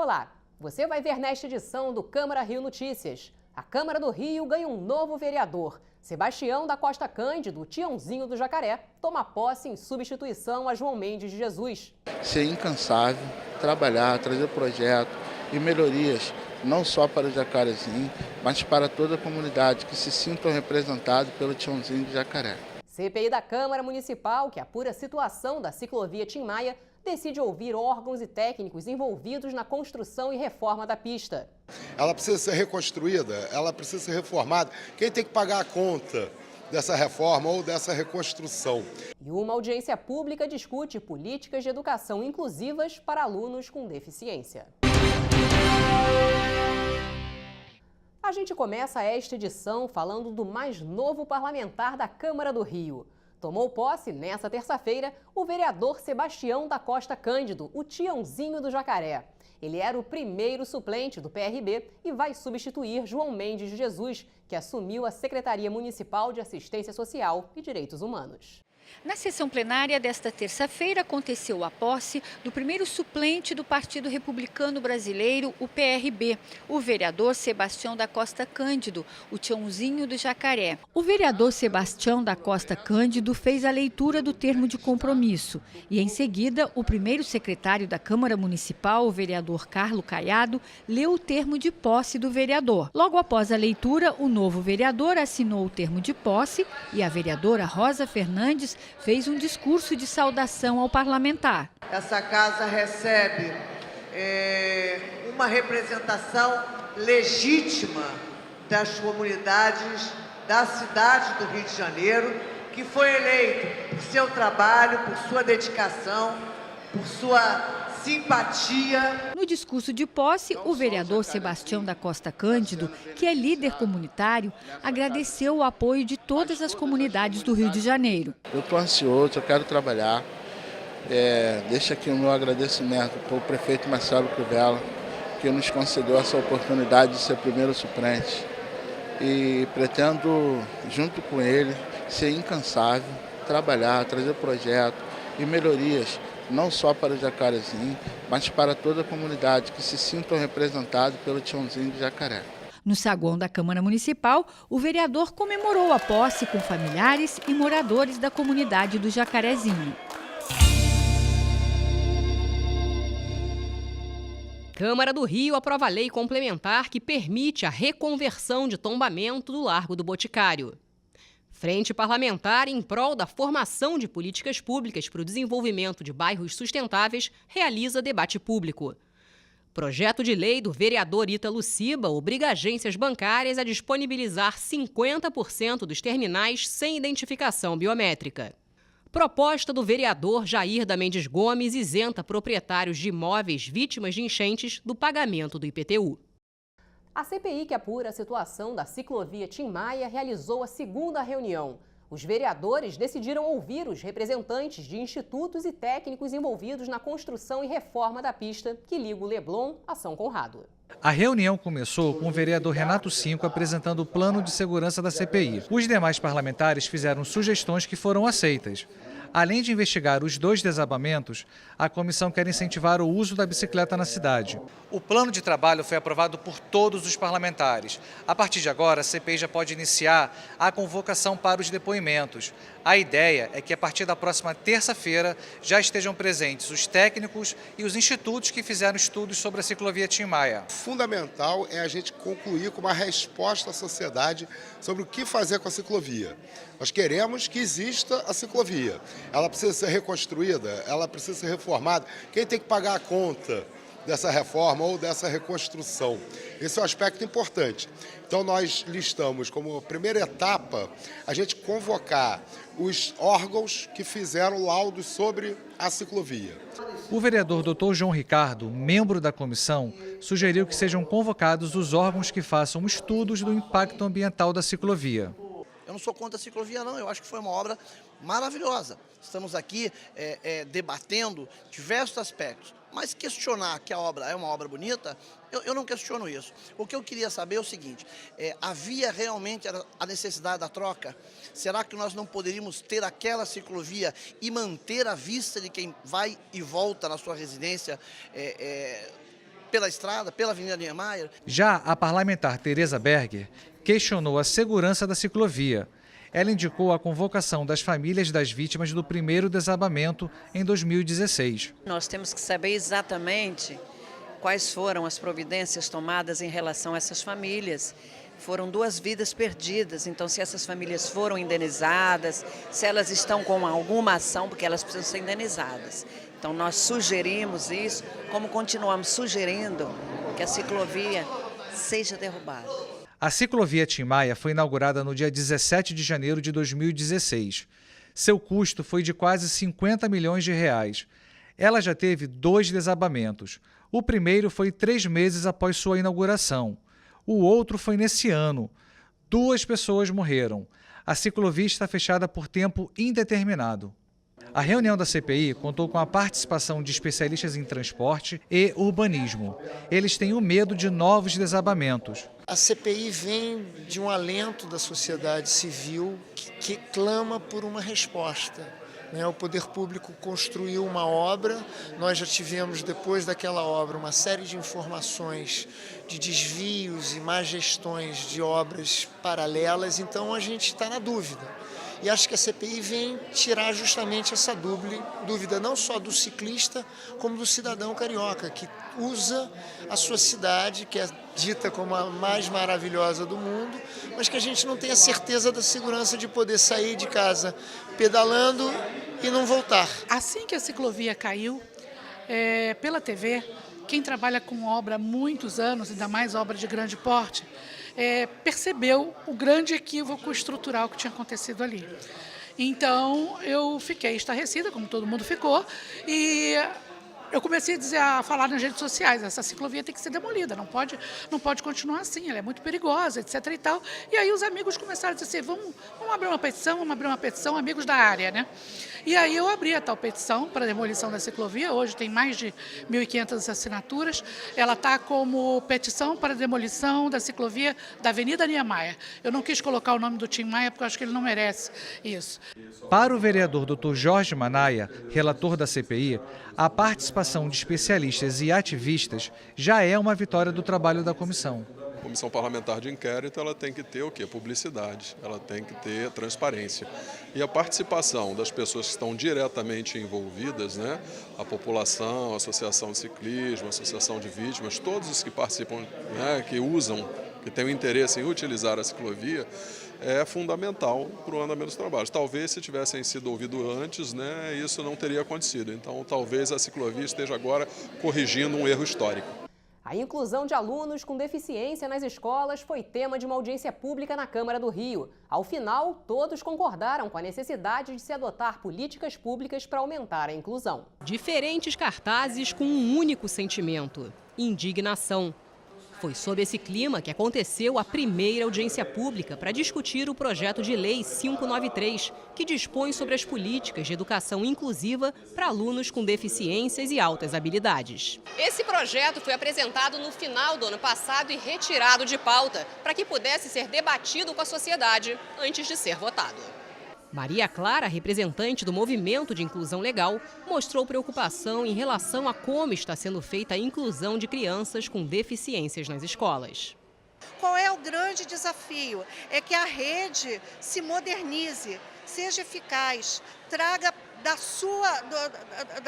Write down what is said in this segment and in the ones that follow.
Olá, você vai ver nesta edição do Câmara Rio Notícias. A Câmara do Rio ganha um novo vereador. Sebastião da Costa Cândido, o Tiãozinho do Jacaré, toma posse em substituição a João Mendes de Jesus. Ser incansável, trabalhar, trazer projetos e melhorias, não só para o Jacarezinho, mas para toda a comunidade que se sintam representados pelo Tiãozinho do Jacaré. CPI da Câmara Municipal, que apura a situação da ciclovia Tim Maia, decide ouvir órgãos e técnicos envolvidos na construção e reforma da pista. Ela precisa ser reconstruída, ela precisa ser reformada. Quem tem que pagar a conta dessa reforma ou dessa reconstrução? E uma audiência pública discute políticas de educação inclusivas para alunos com deficiência. A gente começa esta edição falando do mais novo parlamentar da Câmara do Rio. Tomou posse nesta terça-feira o vereador Sebastião da Costa Cândido, o Tiãozinho do Jacaré. Ele era o primeiro suplente do PRB e vai substituir João Mendes de Jesus, que assumiu a Secretaria Municipal de Assistência Social e Direitos Humanos. Na sessão plenária desta terça-feira aconteceu a posse do primeiro suplente do Partido Republicano Brasileiro, o PRB, o vereador Sebastião da Costa Cândido, o Tiãozinho do Jacaré. O vereador Sebastião da Costa Cândido fez a leitura do termo de compromisso e, em seguida, o primeiro secretário da Câmara Municipal, o vereador Carlos Caiado, leu o termo de posse do vereador. Logo após a leitura, o novo vereador assinou o termo de posse e a vereadora Rosa Fernandes fez um discurso de saudação ao parlamentar. Essa casa recebe uma representação legítima das comunidades da cidade do Rio de Janeiro, que foi eleito por seu trabalho, por sua dedicação, por sua simpatia. No discurso de posse, o vereador Sebastião da Costa Cândido, que é líder comunitário, agradeceu o apoio de todas as comunidades do Rio de Janeiro. Eu estou ansioso, eu quero trabalhar. Deixo aqui o meu agradecimento para o prefeito Marcelo Crivella, que nos concedeu essa oportunidade de ser primeiro suplente. E pretendo, junto com ele, ser incansável, trabalhar, trazer projetos e melhorias, não só para o Jacarezinho, mas para toda a comunidade que se sintam representados pelo Tiãozinho do Jacaré. No saguão da Câmara Municipal, o vereador comemorou a posse com familiares e moradores da comunidade do Jacarezinho. Câmara do Rio aprova a lei complementar que permite a reconversão de tombamento do Largo do Boticário. Frente Parlamentar em prol da formação de políticas públicas para o desenvolvimento de bairros sustentáveis realiza debate público. Projeto de lei do vereador Ítalo Ciba obriga agências bancárias a disponibilizar 50% dos terminais sem identificação biométrica. Proposta do vereador Jair da Mendes Gomes isenta proprietários de imóveis vítimas de enchentes do pagamento do IPTU. A CPI que apura a situação da ciclovia Tim Maia realizou a segunda reunião. Os vereadores decidiram ouvir os representantes de institutos e técnicos envolvidos na construção e reforma da pista que liga o Leblon a São Conrado. A reunião começou com o vereador Renato Cinco apresentando o plano de segurança da CPI. Os demais parlamentares fizeram sugestões que foram aceitas. Além de investigar os 2 desabamentos, a comissão quer incentivar o uso da bicicleta na cidade. O plano de trabalho foi aprovado por todos os parlamentares. A partir de agora, a CPI já pode iniciar a convocação para os depoimentos. A ideia é que, a partir da próxima terça-feira, já estejam presentes os técnicos e os institutos que fizeram estudos sobre a ciclovia Tim Maia. Fundamental é a gente concluir com uma resposta à sociedade sobre o que fazer com a ciclovia. Nós queremos que exista a ciclovia. Ela precisa ser reconstruída, ela precisa ser reformada. Quem tem que pagar a conta dessa reforma ou dessa reconstrução? Esse é um aspecto importante. Então nós listamos como primeira etapa a gente convocar os órgãos que fizeram laudos sobre a ciclovia. O vereador Dr. João Ricardo, membro da comissão, sugeriu que sejam convocados os órgãos que façam estudos do impacto ambiental da ciclovia. Eu não sou contra a ciclovia, não. Eu acho que foi uma obra maravilhosa. Estamos aqui debatendo diversos aspectos. Mas questionar que a obra é uma obra bonita, eu não questiono isso. O que eu queria saber é o seguinte, havia realmente a necessidade da troca? Será que nós não poderíamos ter aquela ciclovia e manter a vista de quem vai e volta na sua residência pela estrada, pela Avenida Niemeyer. Já a parlamentar Tereza Berger questionou a segurança da ciclovia. Ela indicou a convocação das famílias das vítimas do primeiro desabamento em 2016. Nós temos que saber exatamente quais foram as providências tomadas em relação a essas famílias. Foram 2 vidas perdidas, então se essas famílias foram indenizadas, se elas estão com alguma ação, porque elas precisam ser indenizadas. Então nós sugerimos isso, como continuamos sugerindo que a ciclovia seja derrubada. A ciclovia Tim Maia foi inaugurada no dia 17 de janeiro de 2016. Seu custo foi de quase 50 milhões de reais. Ela já teve 2 desabamentos. O primeiro foi 3 meses após sua inauguração. O outro foi nesse ano. 2 pessoas morreram. A ciclovia está fechada por tempo indeterminado. A reunião da CPI contou com a participação de especialistas em transporte e urbanismo. Eles têm o medo de novos desabamentos. A CPI vem de um alento da sociedade civil que clama por uma resposta. O poder público construiu uma obra, nós já tivemos depois daquela obra uma série de informações de desvios e má gestões de obras paralelas, então a gente está na dúvida. E acho que a CPI vem tirar justamente essa dúvida, não só do ciclista, como do cidadão carioca, que usa a sua cidade, que é dita como a mais maravilhosa do mundo, mas que a gente não tem a certeza da segurança de poder sair de casa pedalando e não voltar. Assim que a ciclovia caiu, pela TV, quem trabalha com obra há muitos anos, ainda mais obra de grande porte, percebeu o grande equívoco estrutural que tinha acontecido ali. Então, eu fiquei estarrecida, como todo mundo ficou, e eu comecei a falar nas redes sociais, essa ciclovia tem que ser demolida, não pode continuar assim, ela é muito perigosa, etc. e tal. E aí os amigos começaram a dizer assim, vamos abrir uma petição, amigos da área, né? E aí eu abri a tal petição para a demolição da ciclovia, hoje tem mais de 1.500 assinaturas, ela está como petição para a demolição da ciclovia da Avenida Niemeyer. Eu não quis colocar o nome do Tim Maia porque eu acho que ele não merece isso. Para o vereador Dr. Jorge Manaia, relator da CPI, a participação de especialistas e ativistas já é uma vitória do trabalho da comissão. A comissão parlamentar de inquérito ela tem que ter o quê? Publicidade, ela tem que ter transparência. E a participação das pessoas que estão diretamente envolvidas, né? A população, a associação de ciclismo, a associação de vítimas, todos os que participam, né? Que usam, que têm o interesse em utilizar a ciclovia, é fundamental para o andamento dos trabalhos. Talvez se tivessem sido ouvidos antes, né? Isso não teria acontecido. Então talvez a ciclovia esteja agora corrigindo um erro histórico. A inclusão de alunos com deficiência nas escolas foi tema de uma audiência pública na Câmara do Rio. Ao final, todos concordaram com a necessidade de se adotar políticas públicas para aumentar a inclusão. Diferentes cartazes com um único sentimento: indignação. Foi sob esse clima que aconteceu a primeira audiência pública para discutir o projeto de lei 593, que dispõe sobre as políticas de educação inclusiva para alunos com deficiências e altas habilidades. Esse projeto foi apresentado no final do ano passado e retirado de pauta para que pudesse ser debatido com a sociedade antes de ser votado. Maria Clara, representante do Movimento de Inclusão Legal, mostrou preocupação em relação a como está sendo feita a inclusão de crianças com deficiências nas escolas. Qual é o grande desafio? É que a rede se modernize, seja eficaz, traga da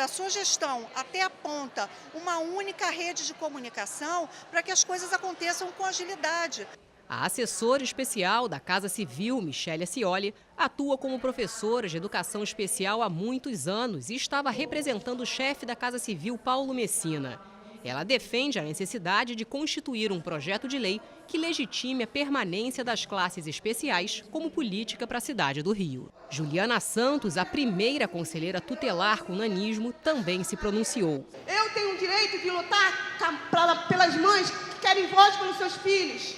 sua gestão até a ponta uma única rede de comunicação para que as coisas aconteçam com agilidade. A assessora especial da Casa Civil, Michele Scioli, atua como professora de educação especial há muitos anos e estava representando o chefe da Casa Civil, Paulo Messina. Ela defende a necessidade de constituir um projeto de lei que legitime a permanência das classes especiais como política para a cidade do Rio. Juliana Santos, a primeira conselheira tutelar com nanismo, também se pronunciou. Eu tenho o direito de lutar pelas mães que querem voz pelos seus filhos,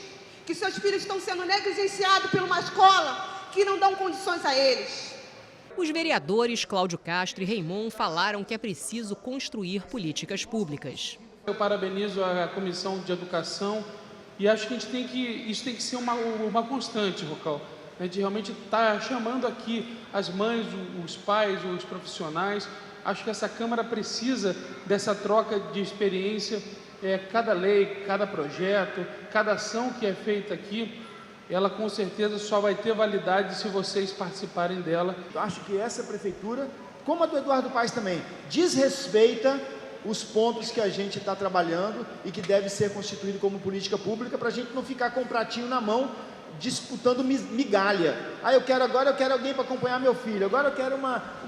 que seus filhos estão sendo negligenciados por uma escola que não dão condições a eles. Os vereadores Cláudio Castro e Raimon falaram que é preciso construir políticas públicas. Eu parabenizo a Comissão de Educação e acho que isso tem que ser uma constante, Rocal. A gente realmente está chamando aqui as mães, os pais, os profissionais. Acho que essa Câmara precisa dessa troca de experiência cada lei, cada projeto, cada ação que é feita aqui, ela com certeza só vai ter validade se vocês participarem dela. Eu acho que essa prefeitura, como a do Eduardo Paes também, desrespeita os pontos que a gente está trabalhando e que deve ser constituído como política pública, para a gente não ficar com o pratinho na mão, disputando migalha. Agora eu quero alguém para acompanhar meu filho, agora eu quero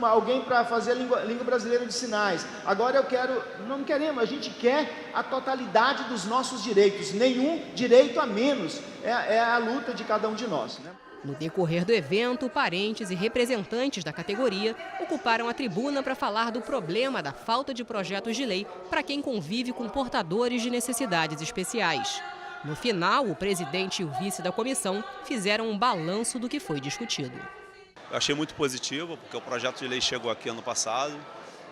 alguém para fazer a língua brasileira de sinais, agora eu quero... Não queremos, a gente quer a totalidade dos nossos direitos, nenhum direito a menos, é a luta de cada um de nós, né? No decorrer do evento, parentes e representantes da categoria ocuparam a tribuna para falar do problema da falta de projetos de lei para quem convive com portadores de necessidades especiais. No final, o presidente e o vice da comissão fizeram um balanço do que foi discutido. Eu achei muito positivo, porque o projeto de lei chegou aqui ano passado,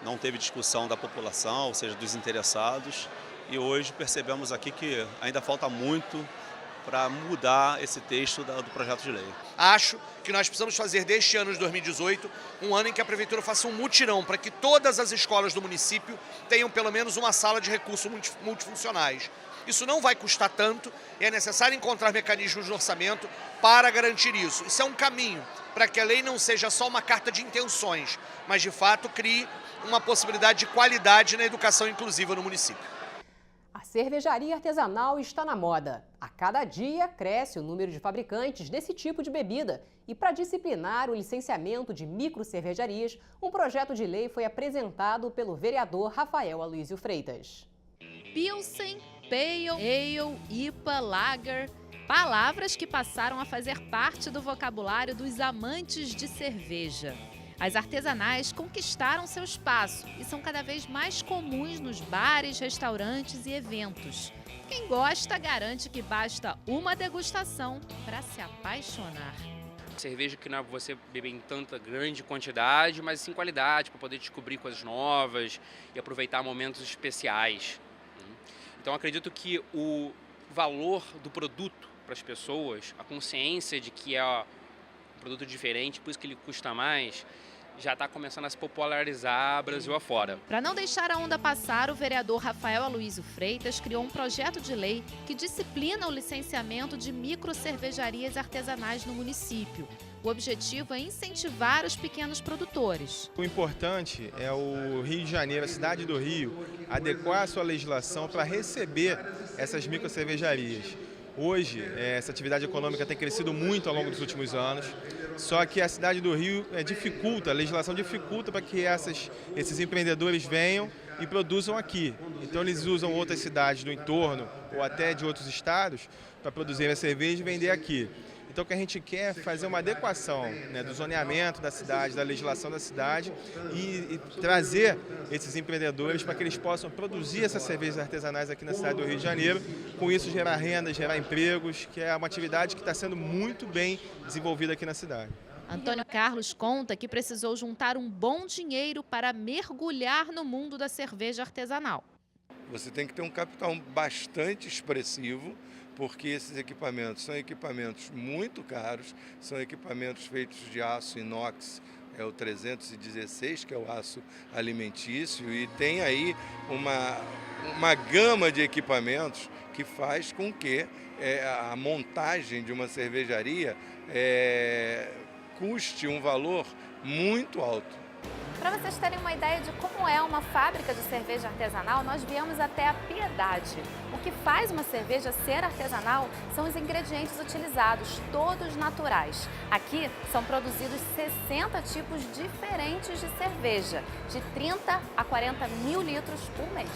não teve discussão da população, ou seja, dos interessados, e hoje percebemos aqui que ainda falta muito para mudar esse texto do projeto de lei. Acho que nós precisamos fazer deste ano de 2018 um ano em que a Prefeitura faça um mutirão para que todas as escolas do município tenham pelo menos uma sala de recursos multifuncionais. Isso não vai custar tanto e é necessário encontrar mecanismos no orçamento para garantir isso. Isso é um caminho para que a lei não seja só uma carta de intenções, mas de fato crie uma possibilidade de qualidade na educação inclusiva no município. A cervejaria artesanal está na moda. A cada dia cresce o número de fabricantes desse tipo de bebida. E para disciplinar o licenciamento de microcervejarias, um projeto de lei foi apresentado pelo vereador Rafael Aloysio Freitas. Pilsen, Pale Ale, IPA, Lager, palavras que passaram a fazer parte do vocabulário dos amantes de cerveja. As artesanais conquistaram seu espaço e são cada vez mais comuns nos bares, restaurantes e eventos. Quem gosta garante que basta uma degustação para se apaixonar. Cerveja que não é você beber em tanta grande quantidade, mas sim qualidade, para poder descobrir coisas novas e aproveitar momentos especiais. Então acredito que o valor do produto para as pessoas, a consciência de que é um produto diferente, por isso que ele custa mais, já está começando a se popularizar Brasil afora. Para não deixar a onda passar, o vereador Rafael Aloysio Freitas criou um projeto de lei que disciplina o licenciamento de microcervejarias artesanais no município. O objetivo é incentivar os pequenos produtores. O importante é o Rio de Janeiro, a cidade do Rio, adequar a sua legislação para receber essas microcervejarias. Hoje, essa atividade econômica tem crescido muito ao longo dos últimos anos, só que a cidade do Rio a legislação dificulta para que esses empreendedores venham e produzam aqui. Então eles usam outras cidades do entorno ou até de outros estados para produzir a cerveja e vender aqui. Então o que a gente quer é fazer uma adequação, né, do zoneamento da cidade, da legislação da cidade e trazer esses empreendedores para que eles possam produzir essas cervejas artesanais aqui na cidade do Rio de Janeiro, com isso gerar renda, gerar empregos, que é uma atividade que está sendo muito bem desenvolvida aqui na cidade. Antônio Carlos conta que precisou juntar um bom dinheiro para mergulhar no mundo da cerveja artesanal. Você tem que ter um capital bastante expressivo, porque esses equipamentos são equipamentos muito caros, são equipamentos feitos de aço inox, é o 316, que é o aço alimentício, e tem aí uma gama de equipamentos que faz com que a montagem de uma cervejaria custe um valor muito alto. Para vocês terem uma ideia de como é uma fábrica de cerveja artesanal, nós viemos até a Piedade. O que faz uma cerveja ser artesanal são os ingredientes utilizados, todos naturais. Aqui são produzidos 60 tipos diferentes de cerveja, de 30 a 40 mil litros por mês.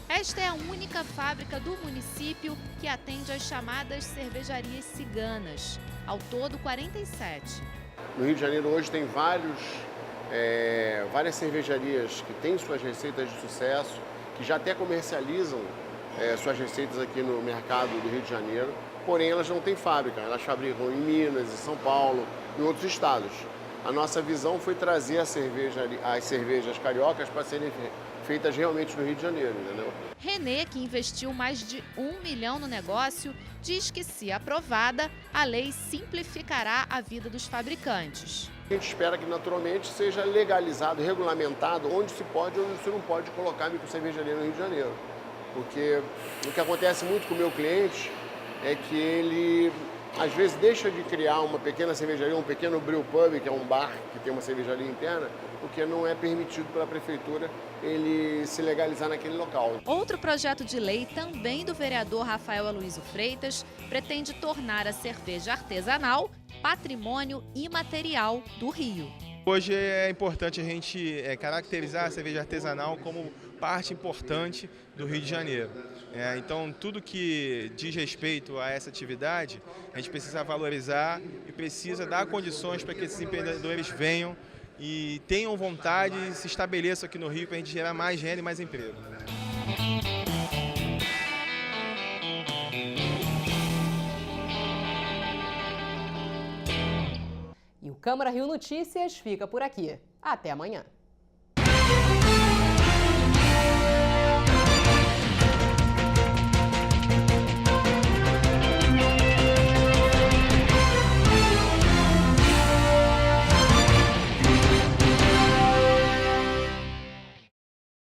Esta é a única fábrica do município que atende às chamadas cervejarias ciganas. Ao todo, 47. No Rio de Janeiro hoje tem várias cervejarias que têm suas receitas de sucesso, que já até comercializam suas receitas aqui no mercado do Rio de Janeiro, porém elas não têm fábrica, elas fabricam em Minas, em São Paulo, em outros estados. A nossa visão foi trazer as cervejas cariocas para serem feitas realmente no Rio de Janeiro, entendeu? Renê, que investiu mais de R$1 milhão no negócio, diz que, se aprovada, a lei simplificará a vida dos fabricantes. A gente espera que naturalmente seja legalizado, regulamentado, onde se pode e onde se não pode colocar microcervejaria no Rio de Janeiro. Porque o que acontece muito com o meu cliente é que ele, às vezes, deixa de criar uma pequena cervejaria, um pequeno brew pub, que é um bar que tem uma cervejaria interna, porque não é permitido pela prefeitura ele se legalizar naquele local. Outro projeto de lei, também do vereador Rafael Aloysio Freitas, pretende tornar a cerveja artesanal patrimônio imaterial do Rio. Hoje é importante a gente caracterizar a cerveja artesanal como parte importante do Rio de Janeiro. Então, tudo que diz respeito a essa atividade, a gente precisa valorizar e precisa dar condições para que esses empreendedores venham e tenham vontade e se estabeleçam aqui no Rio para a gente gerar mais renda e mais emprego. E o Câmara Rio Notícias fica por aqui. Até amanhã.